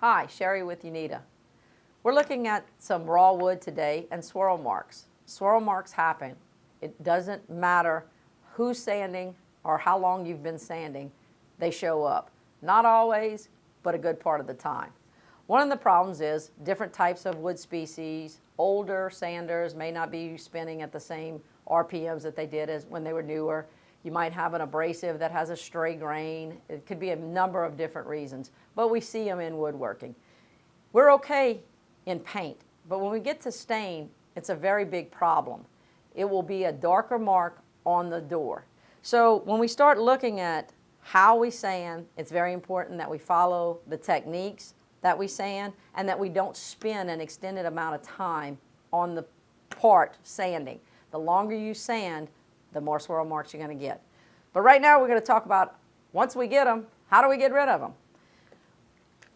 Hi, Sherry with Unita. We're looking at some raw wood today and swirl marks. Swirl marks happen. It doesn't matter who's sanding or how long you've been sanding, they show up. Not always, but a good part of the time. One of the problems is different types of wood species. Older sanders may not be spinning at the same RPMs that they did as when they were newer. You might have an abrasive that has a stray grain. It could be a number of different reasons, but we see them in woodworking. We're okay in paint, but when we get to stain, it's a very big problem. It will be a darker mark on the door. So when we start looking at how we sand, it's very important that we follow the techniques that we sand and that we don't spend an extended amount of time on the part sanding. The longer you sand, the more swirl marks you're going to get. But right now we're going to talk about, once we get them, how do we get rid of them?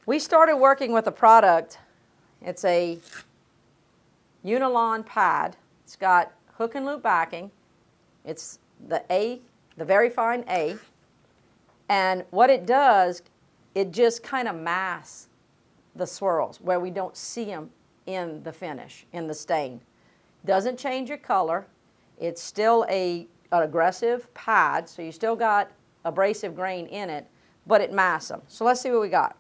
We started working with a product. It's a Unilon pad. It's got hook and loop backing. It's the very fine A. And what it does, it just kind of masks the swirls where we don't see them in the finish, in the stain. Doesn't change your color. It's still an aggressive pad, so you still got abrasive grain in it, but it masks them. So let's see what we got.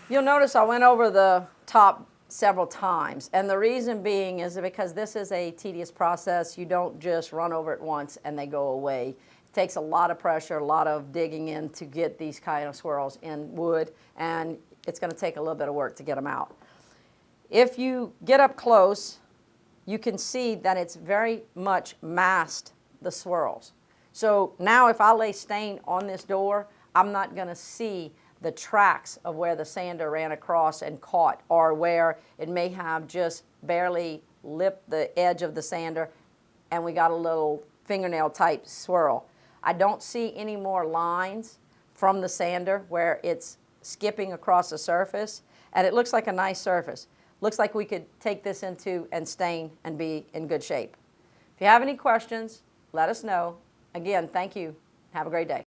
You'll notice I went over the top several times, and the reason being is because this is a tedious process. You don't just run over it once and they go away. It takes a lot of pressure, a lot of digging in to get these kind of swirls in wood, and it's going to take a little bit of work to get them out. If you get up close, you can see that it's very much masked the swirls. So now if I lay stain on this door, I'm not going to see the tracks of where the sander ran across and caught, or where it may have just barely lipped the edge of the sander and we got a little fingernail type swirl. I don't see any more lines from the sander where it's skipping across the surface, and it looks like a nice surface. Looks like we could take this into and stain and be in good shape. If you have any questions, let us know. Again, thank you. Have a great day.